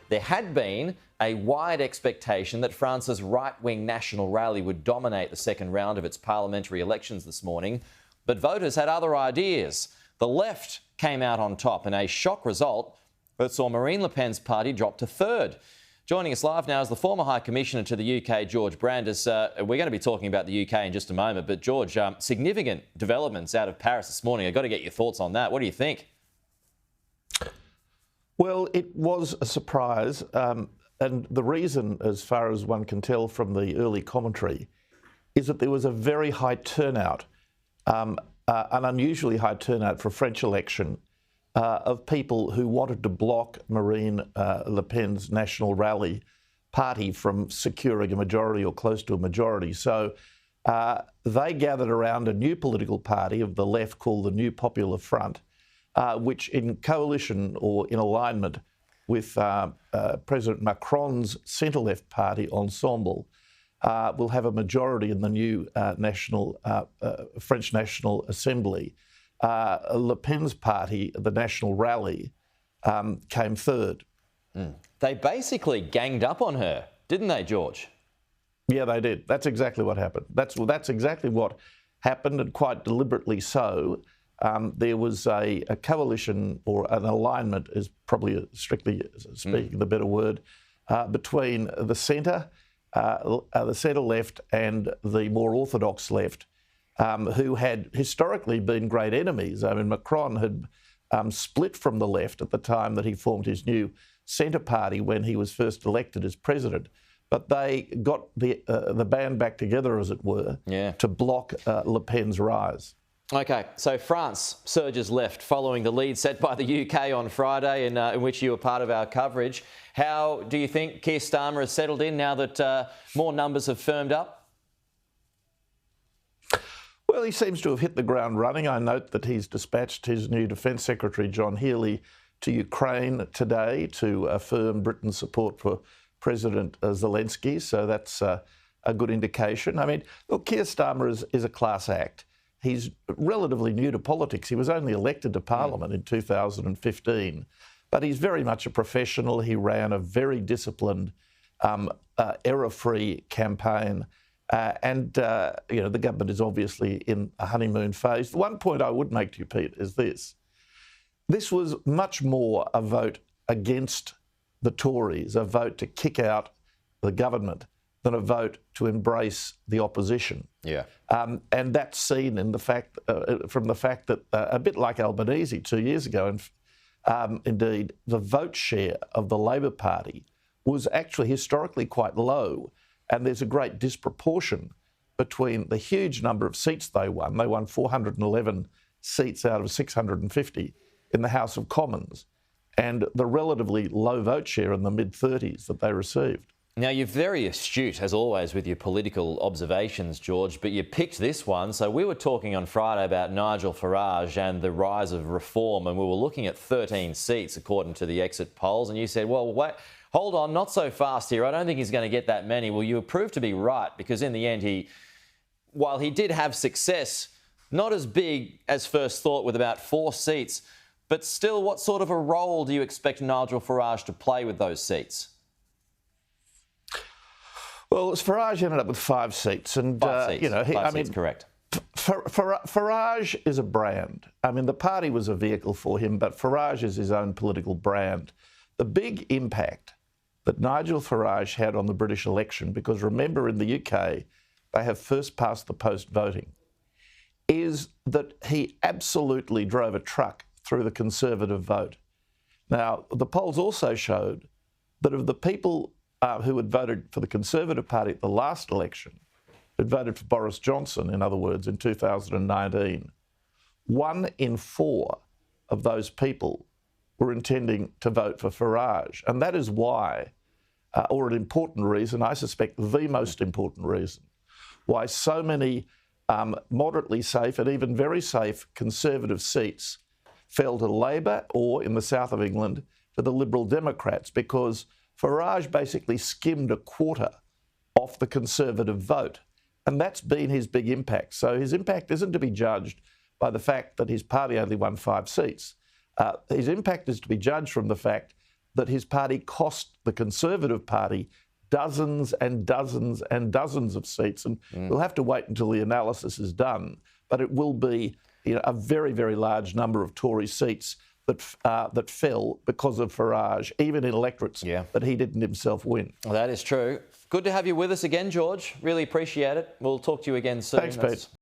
There had been a wide expectation that France's right-wing National Rally would dominate the second round of its parliamentary elections this morning, but voters had other ideas. The left came out on top in a shock result that saw Marine Le Pen's party drop to third. Joining us live now is the former High Commissioner to the UK, George Brandis. We're going to be talking about the UK in just a moment, but George, significant developments out of Paris this morning. I've got to get your thoughts on that. What do you think? Well, it was a surprise, and the reason, as far as one can tell from the early commentary, is that there was a very high turnout, an unusually high turnout for a French election of people who wanted to block Marine Le Pen's National Rally party from securing a majority or close to a majority. So they gathered around a new political party of the left called the New Popular Front, which in coalition or in alignment with President Macron's centre-left party, Ensemble, will have a majority in the new French National Assembly. Le Pen's party, the National Rally, came third. They basically ganged up on her, didn't they, George? Yeah, they did. That's exactly what happened. That's exactly what happened, and quite deliberately so. There was a coalition, or an alignment is probably, strictly speaking, the better word, between the centre left and the more orthodox left, who had historically been great enemies. I mean, Macron had split from the left at the time that he formed his new centre party when he was first elected as president. But they got the band back together, as it were, to block Le Pen's rise. OK, so France surges left following the lead set by the UK on Friday, in which you were part of our coverage. How do you think Keir Starmer has settled in now that more numbers have firmed up? Well, he seems to have hit the ground running. I note that he's dispatched his new Defence Secretary, John Healey, to Ukraine today to affirm Britain's support for President Zelensky. So that's a good indication. I mean, look, Keir Starmer is a class act. He's relatively new to politics. He was only elected to Parliament in 2015, but he's very much a professional. He ran a very disciplined, error-free campaign. The government is obviously in a honeymoon phase. The one point I would make to you, Pete, is this. This was much more a vote against the Tories, a vote to kick out the government, than a vote to embrace the opposition. Yeah. And that's seen in the fact, from the fact that, a bit like Albanese 2 years ago, and indeed, the vote share of the Labor Party was actually historically quite low. And there's a great disproportion between the huge number of seats they won. They won 411 seats out of 650 in the House of Commons, and the relatively low vote share in the mid-30s that they received. Now, you're very astute, as always, with your political observations, George, but you picked this one. So we were talking on Friday about Nigel Farage and the rise of reform, and we were looking at 13 seats, according to the exit polls, and you said, well, wait, hold on, not so fast here. I don't think he's going to get that many. Well, you proved to be right, because in the end, while he did have success, not as big as first thought with about 4 seats, but still, what sort of a role do you expect Nigel Farage to play with those seats? Well, Farage ended up with 5 seats, and 5 seats. 5 seats, correct. Farage is a brand. I mean, the party was a vehicle for him, but Farage is his own political brand. The big impact that Nigel Farage had on the British election, because remember, in the UK, they have first past the post voting, is that he absolutely drove a truck through the Conservative vote. Now, the polls also showed that of the people who had voted for the Conservative Party at the last election, who'd voted for Boris Johnson, in other words, in 2019, 1 in 4 of those people were intending to vote for Farage. And that is why, or an important reason, I suspect the most important reason, why so many moderately safe and even very safe Conservative seats fell to Labor, or in the south of England, to the Liberal Democrats, because Farage basically skimmed a quarter off the Conservative vote. And that's been his big impact. So his impact isn't to be judged by the fact that his party only won 5 seats. His impact is to be judged from the fact that his party cost the Conservative Party dozens and dozens and dozens of seats. And we'll have to wait until the analysis is done. But it will be a very, very large number of Tory seats that fell because of Farage, even in electorates that he didn't himself win. Well, that is true. Good to have you with us again, George. Really appreciate it. We'll talk to you again soon. Thanks, Pete.